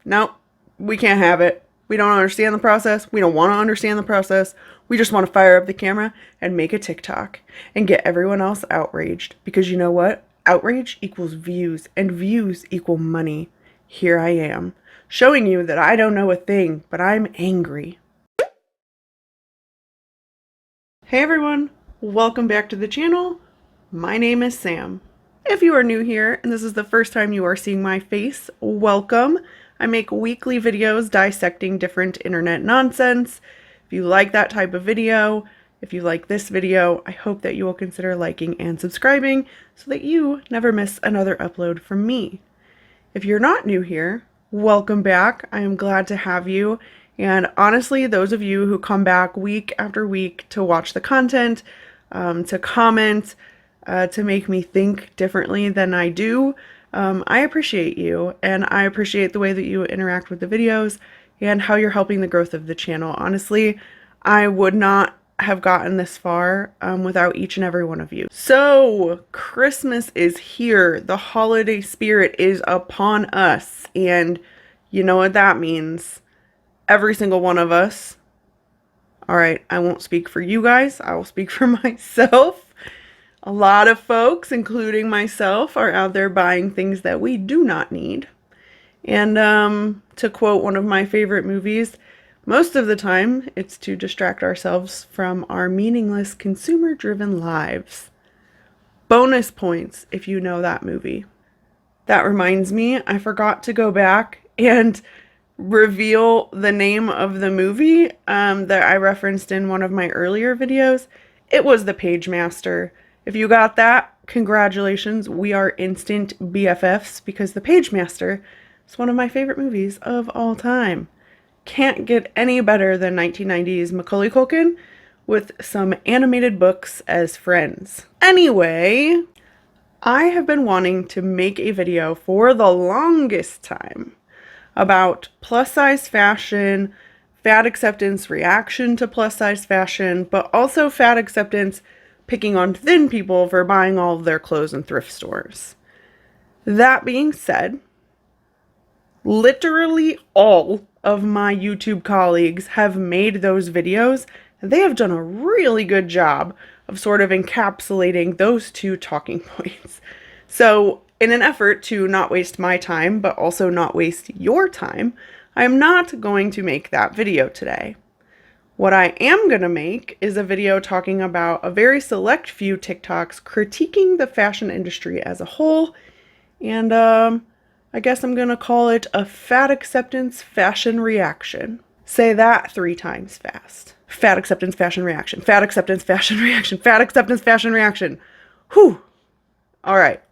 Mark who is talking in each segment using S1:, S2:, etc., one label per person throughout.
S1: Nope, we can't have it. We don't understand the process. We don't want to understand the process. We just want to fire up the camera and make a TikTok and get everyone else outraged. Because you know what? Outrage equals views, and views equal money. Here I am, showing you that I don't know a thing, but I'm angry. Hey everyone, welcome back to the channel. My name is Sam. If you are new here and this is the first time you are seeing my face, welcome. I make weekly videos dissecting different internet nonsense. If you like that type of video, if you like this video, I hope that you will consider liking and subscribing so that you never miss another upload from me. If you're not new here, welcome back. I am glad to have you. And honestly, those of you who come back week after week to watch the content, to comment, to make me think differently than I do, I appreciate you, and I appreciate the way that you interact with the videos and how you're helping the growth of the channel. Honestly, I would not have gotten this far without each and every one of you. So, Christmas is here. The holiday spirit is upon us, and you know what that means. Every single one of us. All right, I won't speak for you guys. I will speak for myself. A lot of folks, including myself, are out there buying things that we do not need. And to quote one of my favorite movies, most of the time it's to distract ourselves from our meaningless consumer-driven lives. Bonus points if you know that movie. That reminds me, I forgot to go back and reveal the name of the movie that I referenced in one of my earlier videos. It was The Page Master. If you got that, congratulations. We are instant BFFs because The Page Master is one of my favorite movies of all time. Can't get any better than 1990s Macaulay Culkin with some animated books as friends. Anyway, I have been wanting to make a video for the longest time about plus size fashion, fat acceptance reaction to plus size fashion, but also fat acceptance picking on thin people for buying all of their clothes in thrift stores. That being said, literally all of my YouTube colleagues have made those videos, and they have done a really good job of sort of encapsulating those two talking points. So, in an effort to not waste my time, but also not waste your time, I am not going to make that video today. What I am going to make is a video talking about a very select few TikToks critiquing the fashion industry as a whole, and I guess I'm going to call it a fat acceptance fashion reaction. Say that 3 times fast. Fat acceptance fashion reaction. Fat acceptance fashion reaction. Fat acceptance fashion reaction. Whew. All right.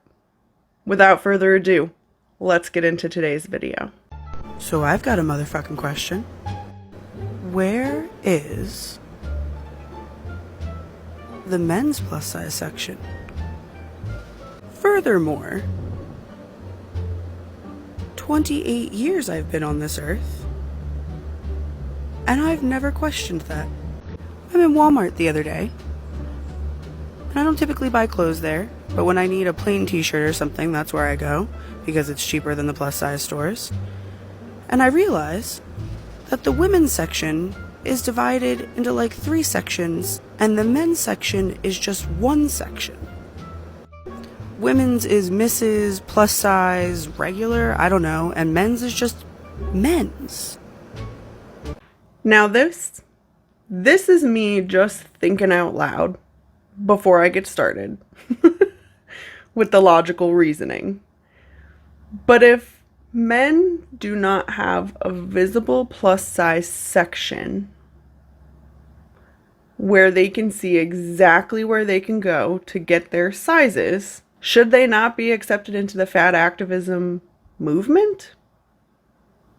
S1: Without further ado, let's get into today's video. So I've got a motherfucking question. Where is the men's plus size section? Furthermore, 28 years I've been on this earth, and I've never questioned that. I'm in Walmart the other day, and I don't typically buy clothes there, but when I need a plain t-shirt or something, that's where I go, because it's cheaper than the plus size stores. And I realize that the women's section is divided into like 3 sections, and the men's section is just 1 section. Women's is Mrs., plus size, regular, I don't know, and men's is just men's. Now this is me just thinking out loud before I get started with the logical reasoning. But if men do not have a visible plus size section where they can see exactly where they can go to get their sizes, should they not be accepted into the fat activism movement?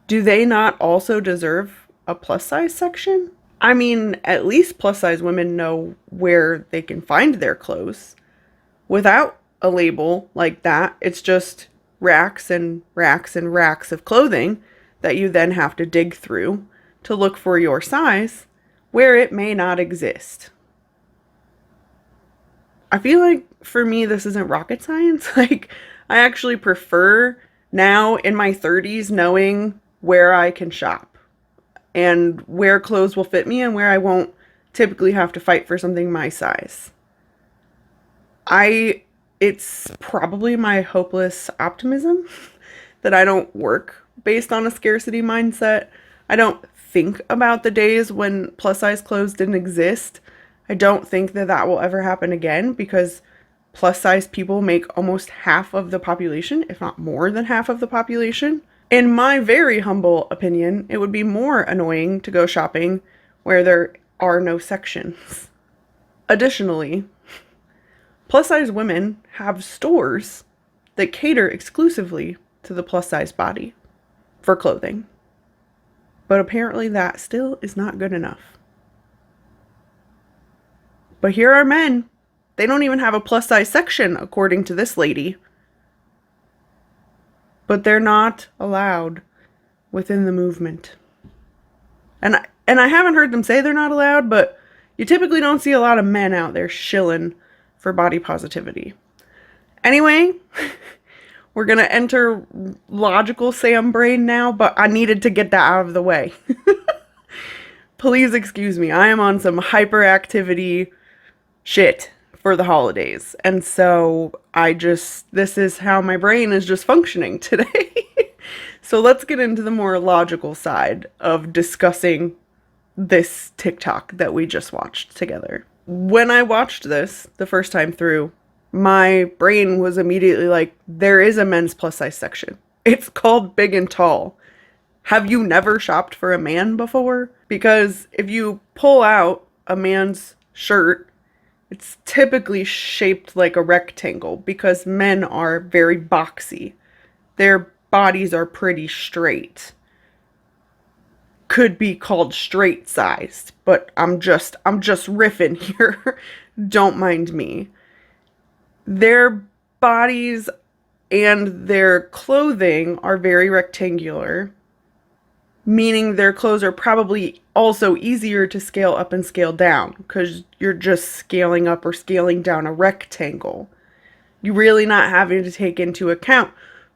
S1: Do they not also deserve a plus size section? I mean, at least plus size women know where they can find their clothes. Without a label like that, it's just racks and racks and racks of clothing that you then have to dig through to look for your size where it may not exist. I feel like for me this isn't rocket science. Like, I actually prefer now in my 30s knowing where I can shop and where clothes will fit me and where I won't typically have to fight for something my size. It's probably my hopeless optimism that I don't work based on a scarcity mindset. I don't think about the days when plus size clothes didn't exist. I don't think that that will ever happen again because plus size people make almost half of the population, if not more than half of the population. In my very humble opinion, it would be more annoying to go shopping where there are no sections. Additionally, plus size women have stores that cater exclusively to the plus size body for clothing. But apparently that still is not good enough. But here are men. They don't even have a plus size section, according to this lady. But they're not allowed within the movement. And I haven't heard them say they're not allowed, but you typically don't see a lot of men out there shilling for body positivity. Anyway, we're going to enter logical Sam brain now, but I needed to get that out of the way. Please excuse me. I am on some hyperactivity shit for the holidays. And so this is how my brain is just functioning today. So let's get into the more logical side of discussing this TikTok that we just watched together. When I watched this the first time through, my brain was immediately like, there is a men's plus size section. It's called Big and Tall. Have you never shopped for a man before? Because if you pull out a man's shirt, it's typically shaped like a rectangle because men are very boxy. Their bodies are pretty straight. Could be called straight sized, but I'm just riffing here. Don't mind me. Their bodies and their clothing are very rectangular, meaning their clothes are probably also easier to scale up and scale down because you're just scaling up or scaling down a rectangle. You're really not having to take into account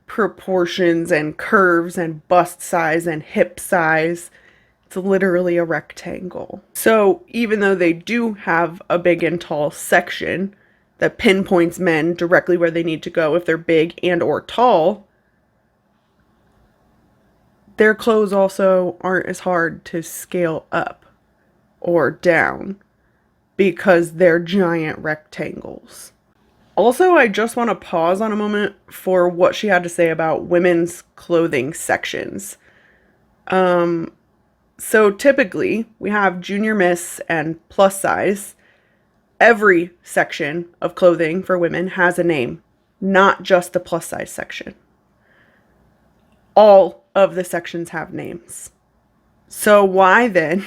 S1: proportions and curves and bust size and hip size. It's literally a rectangle. So even though they do have a big and tall section that pinpoints men directly where they need to go if they're big and or tall, their clothes also aren't as hard to scale up or down because they're giant rectangles. Also, I just want to pause on a moment for what she had to say about women's clothing sections. So typically, we have junior miss and plus size. Every section of clothing for women has a name, not just the plus size section. All of the sections have names. So why then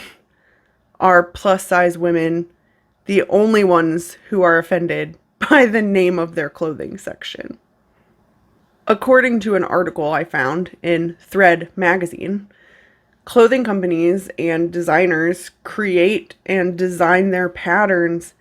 S1: are plus size women the only ones who are offended by the name of their clothing section? According to an article I found in Thread magazine, clothing companies and designers create and design their patterns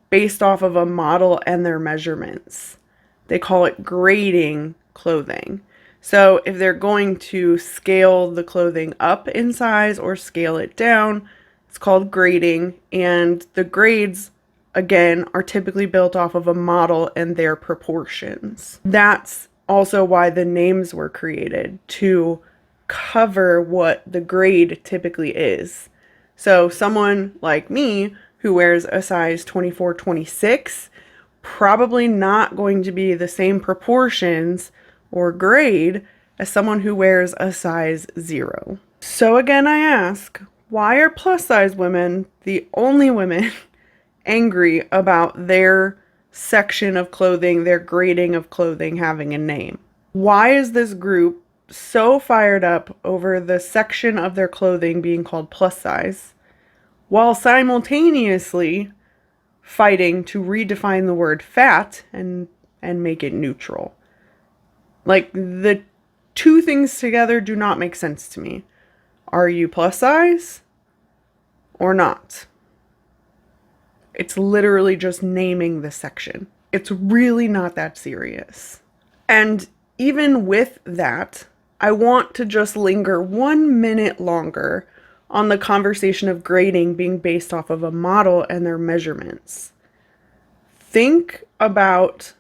S1: based off of a model and their measurements. They call it grading clothing. So if they're going to scale the clothing up in size or scale it down, it's called grading. And the grades, again, are typically built off of a model and their proportions. That's also why the names were created, to cover what the grade typically is. So someone like me who wears a size 24, 26, probably not going to be the same proportions or grade as someone who wears a size 0. So again, I ask, why are plus size women the only women angry about their section of clothing, their grading of clothing having a name? Why is this group so fired up over the section of their clothing being called plus size, while simultaneously fighting to redefine the word fat and make it neutral? Like, the two things together do not make sense to me. Are you plus size or not? It's literally just naming the section. It's really not that serious. And even with that, I want to just linger 1 minute longer on the conversation of grading being based off of a model and their measurements. Think about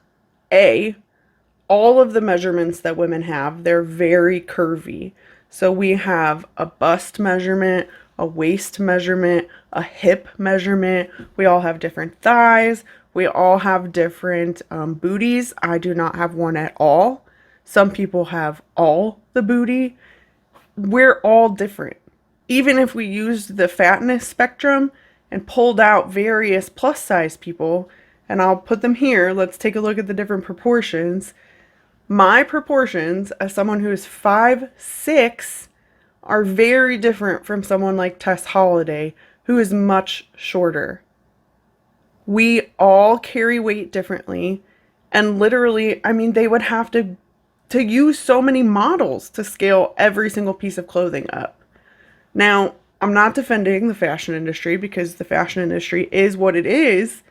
S1: all of the measurements that women have. They're very curvy. So we have a bust measurement, a waist measurement, a hip measurement. We all have different thighs. We all have different booties. I do not have one at all. Some people have all the booty. We're all different. Even if we used the fatness spectrum and pulled out various plus size people, and I'll put them here, let's take a look at the different proportions. My proportions as someone who is 5'6" are very different from someone like Tess Holliday, who is much shorter. We all carry weight differently, and literally, I mean, they would have to use so many models to scale every single piece of clothing up. Now, I'm not defending the fashion industry because the fashion industry is what it is,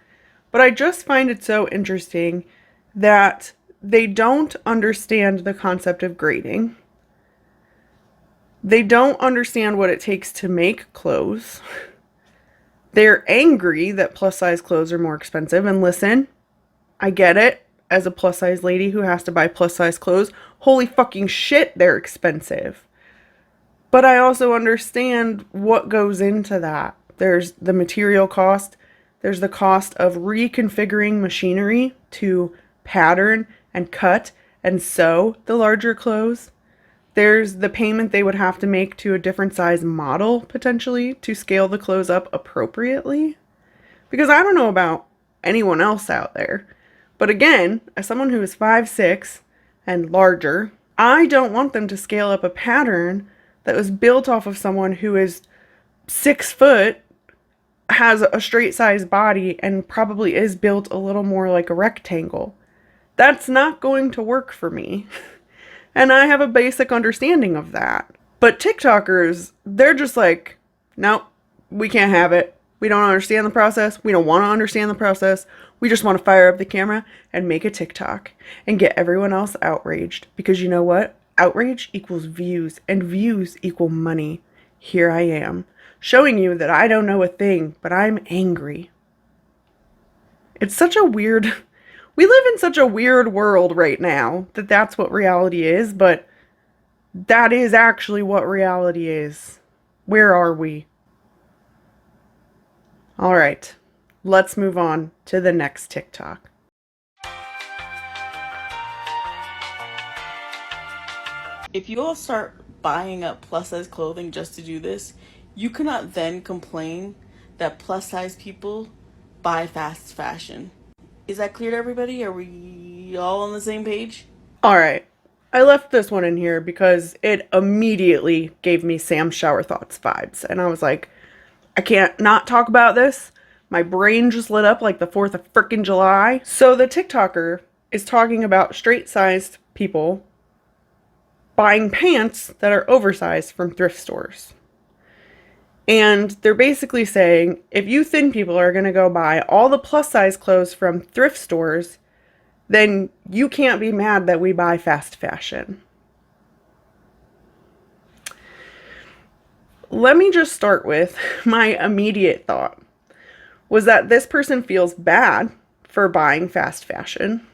S1: but I just find it so interesting that they don't understand the concept of grading. They don't understand what it takes to make clothes. They're angry that plus size clothes are more expensive. And listen, I get it. As a plus size lady who has to buy plus size clothes, holy fucking shit, they're expensive. But I also understand what goes into that. There's the material cost. There's the cost of reconfiguring machinery to pattern and cut and sew the larger clothes. There's the payment they would have to make to a different size model, potentially, to scale the clothes up appropriately. Because I don't know about anyone else out there, but again, as someone who is 5'6" and larger, I don't want them to scale up a pattern that was built off of someone who is 6 foot, has a straight size body, and probably is built a little more like a rectangle. That's not going to work for me. And I have a basic understanding of that. But TikTokers, they're just like, nope, we can't have it. We don't understand the process. We don't want to understand the process. We just want to fire up the camera and make a TikTok and get everyone else outraged. Because you know what? Outrage equals views, and views equal money. Here I am, showing you that I don't know a thing, but I'm angry. It's such a weird... We live in such a weird world right now that that's what reality is, but that is actually what reality is. Where are we? All right, let's move on to the next TikTok.
S2: If you all start buying up plus size clothing just to do this, you cannot then complain that plus size people buy fast fashion. Is that clear to everybody? Are we all on the same page?
S1: All right. I left this one in here because it immediately gave me Sam Shower Thoughts vibes. And I was like, I can't not talk about this. My brain just lit up like the 4th of frickin' July. So the TikToker is talking about straight-sized people buying pants that are oversized from thrift stores. And they're basically saying, if you thin people are going to go buy all the plus size clothes from thrift stores, then you can't be mad that we buy fast fashion. Let me just start with my immediate thought was that this person feels bad for buying fast fashion,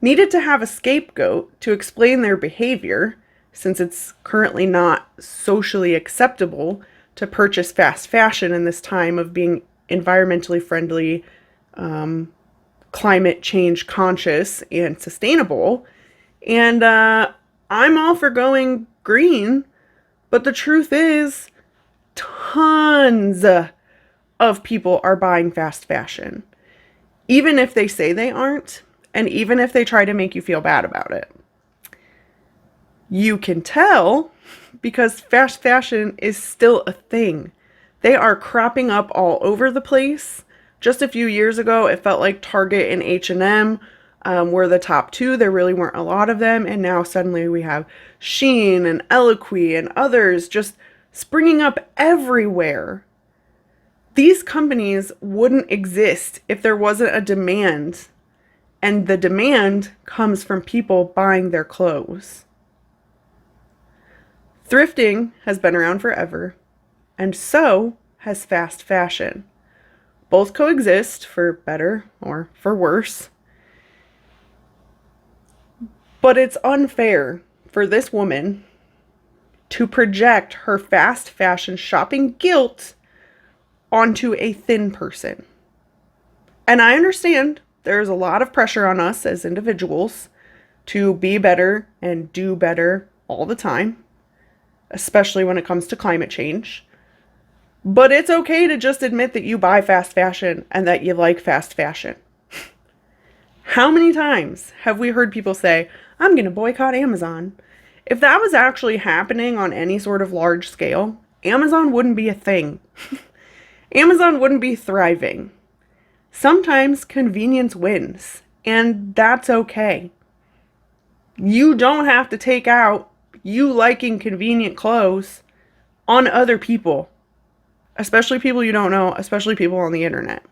S1: needed to have a scapegoat to explain their behavior, since it's currently not socially acceptable to purchase fast fashion in this time of being environmentally friendly, climate change conscious, and sustainable. And I'm all for going green, but the truth is tons of people are buying fast fashion, even if they say they aren't, and even if they try to make you feel bad about it. You can tell because fast fashion is still a thing. They are cropping up all over the place. Just a few years ago, it felt like Target and H&M were the top two. There really weren't a lot of them. And now suddenly we have Shein and Eloquii and others just springing up everywhere. These companies wouldn't exist if there wasn't a demand. And the demand comes from people buying their clothes. Thrifting has been around forever, and so has fast fashion. Both coexist for better or for worse. But it's unfair for this woman to project her fast fashion shopping guilt onto a thin person. And I understand there's a lot of pressure on us as individuals to be better and do better all the time, especially when it comes to climate change. But it's okay to just admit that you buy fast fashion and that you like fast fashion. How many times have we heard people say, I'm going to boycott Amazon? If that was actually happening on any sort of large scale, Amazon wouldn't be a thing. Amazon wouldn't be thriving. Sometimes convenience wins, and that's okay. You don't have to take out you liking convenient clothes on other people, especially people you don't know, especially people on the internet.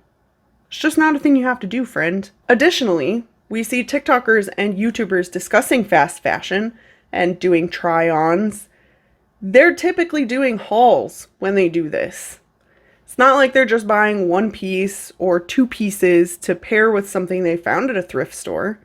S1: It's just not a thing you have to do, friend. Additionally, we see TikTokers and YouTubers discussing fast fashion and doing try-ons. They're typically doing hauls when they do this. It's not like they're just buying one piece or two pieces to pair with something they found at a thrift store.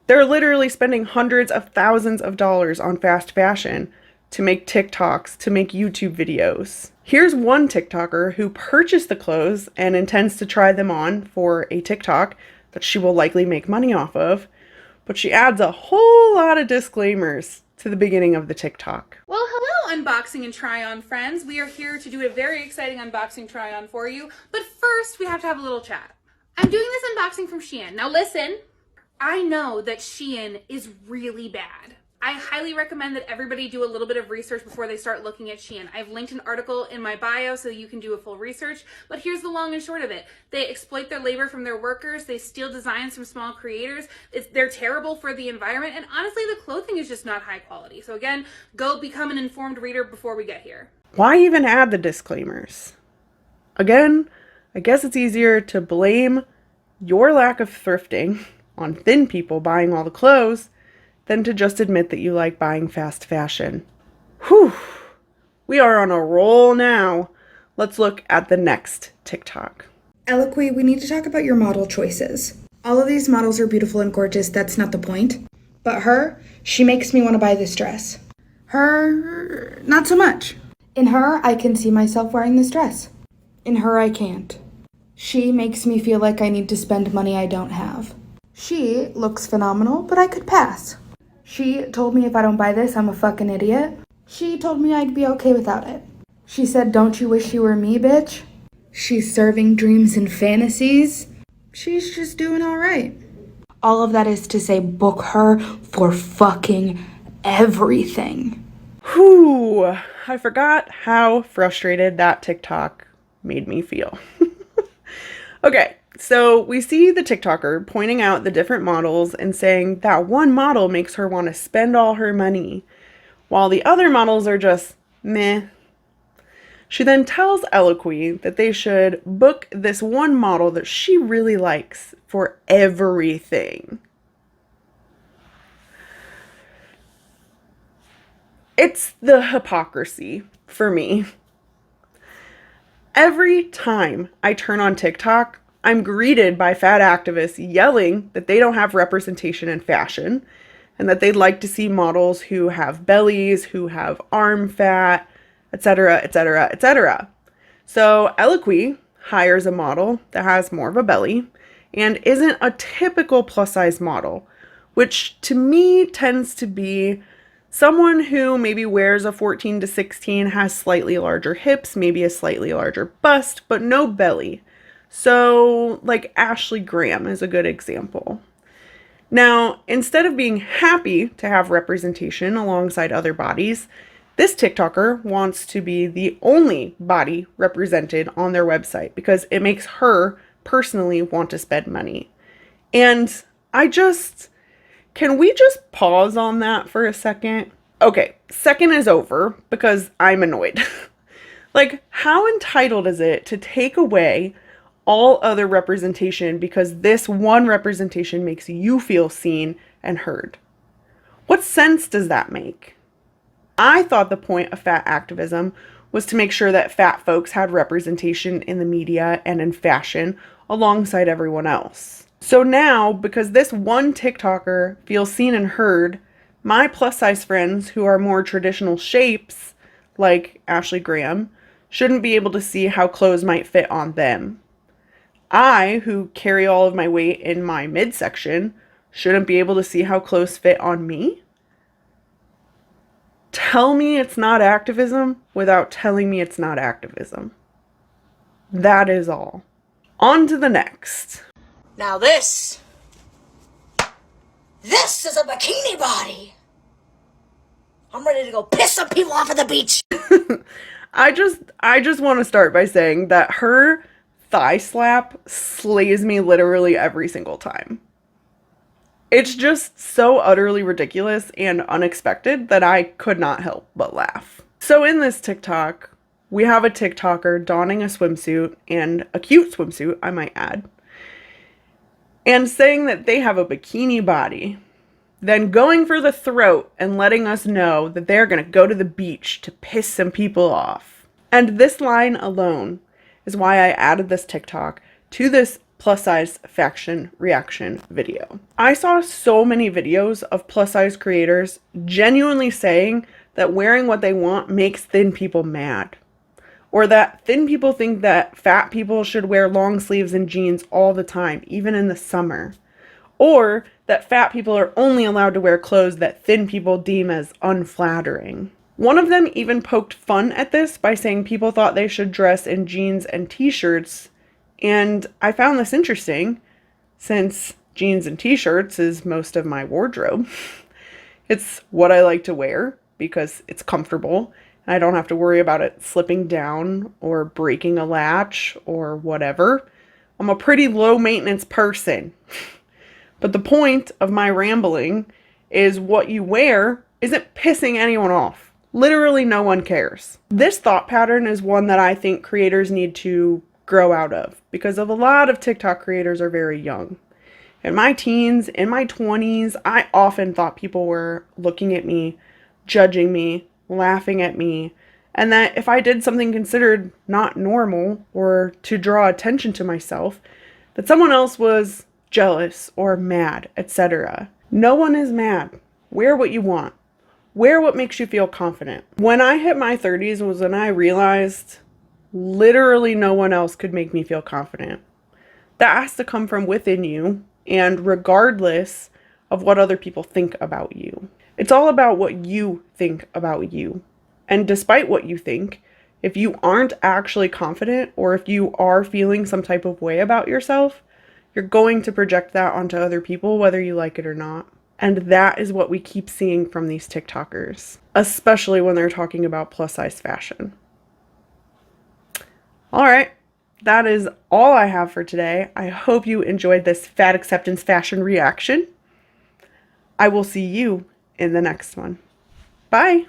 S1: They're literally spending hundreds of thousands of dollars on fast fashion to make TikToks, to make YouTube videos. Here's one TikToker who purchased the clothes and intends to try them on for a TikTok that she will likely make money off of, but she adds a whole lot of disclaimers to the beginning of the TikTok.
S3: Well, hello, unboxing and try-on friends. We are here to do a very exciting unboxing try-on for you, but first we have to have a little chat. I'm doing this unboxing from Shein. Now listen, I know that Shein is really bad. I highly recommend that everybody do a little bit of research before they start looking at Shein. I've linked an article in my bio so you can do a full research, but here's the long and short of it. They exploit their labor from their workers, they steal designs from small creators, they're terrible for the environment, and honestly the clothing is just not high quality. So again, go become an informed reader before we get here.
S1: Why even add the disclaimers? Again, I guess it's easier to blame your lack of thrifting on thin people buying all the clothes than to just admit that you like buying fast fashion. Whew, we are on a roll now. Let's look at the next TikTok.
S4: Eloquy, we need to talk about your model choices. All of these models are beautiful and gorgeous, that's not the point. But her, she makes me want to buy this dress. Her, not so much. In her, I can see myself wearing this dress. In her, I can't. She makes me feel like I need to spend money I don't have. She looks phenomenal, but I could pass. She told me if I don't buy this, I'm a fucking idiot. She told me I'd be okay without it. She said, don't you wish you were me, bitch? She's serving dreams and fantasies. She's just doing all right. All of that is to say, book her for fucking everything.
S1: Whew, I forgot how frustrated that TikTok made me feel. Okay. So we see the TikToker pointing out the different models and saying that one model makes her want to spend all her money, while the other models are just meh. She then tells Eloquy that they should book this one model that she really likes for everything. It's the hypocrisy for me. Every time I turn on TikTok, I'm greeted by fat activists yelling that they don't have representation in fashion and that they'd like to see models who have bellies, who have arm fat, etc., etc., etc. So Eloquy hires a model that has more of a belly and isn't a typical plus-size model, which to me tends to be someone who maybe wears a 14 to 16, has slightly larger hips, maybe a slightly larger bust, but no belly. So, like Ashley Graham is a good example. Now, instead of being happy to have representation alongside other bodies, this TikToker wants to be the only body represented on their website because it makes her personally want to spend money. And can we just pause on that for a second? Okay, second is over because I'm annoyed. Like, how entitled is it to take away all other representation because this one representation makes you feel seen and heard? What sense does that make? I thought the point of fat activism was to make sure that fat folks had representation in the media and in fashion alongside everyone else. So now, because this one TikToker feels seen and heard, my plus size friends who are more traditional shapes, like Ashley Graham, shouldn't be able to see how clothes might fit on them. I, who carry all of my weight in my midsection, shouldn't be able to see how clothes fit on me. Tell me it's not activism without telling me it's not activism. That is all. On to the next.
S5: Now this is a bikini body. I'm ready to go piss some people off at the beach.
S1: I just want to start by saying that her thigh slap slays me literally every single time. It's just so utterly ridiculous and unexpected that I could not help but laugh. So in this TikTok, we have a TikToker donning a swimsuit, and a cute swimsuit, I might add, and saying that they have a bikini body, then going for the throat and letting us know that they're gonna go to the beach to piss some people off. And this line alone is why I added this TikTok to this plus size faction reaction video. I saw so many videos of plus size creators genuinely saying that wearing what they want makes thin people mad. Or that thin people think that fat people should wear long sleeves and jeans all the time, even in the summer. Or that fat people are only allowed to wear clothes that thin people deem as unflattering. One of them even poked fun at this by saying people thought they should dress in jeans and t-shirts, and I found this interesting since jeans and t-shirts is most of my wardrobe. It's what I like to wear because it's comfortable and I don't have to worry about it slipping down or breaking a latch or whatever. I'm a pretty low maintenance person. But the point of my rambling is what you wear isn't pissing anyone off. Literally no one cares. This thought pattern is one that I think creators need to grow out of because of a lot of TikTok creators are very young. In my teens, in my 20s, I often thought people were looking at me, judging me, laughing at me, and that if I did something considered not normal or to draw attention to myself, that someone else was jealous or mad, etc. No one is mad. Wear what you want. Wear what makes you feel confident. When I hit my 30s was when I realized literally no one else could make me feel confident. That has to come from within you, and regardless of what other people think about you. It's all about what you think about you. And despite what you think, if you aren't actually confident or if you are feeling some type of way about yourself, you're going to project that onto other people whether you like it or not. And that is what we keep seeing from these TikTokers, especially when they're talking about plus size fashion. All right, that is all I have for today. I hope you enjoyed this fat acceptance fashion reaction. I will see you in the next one. Bye.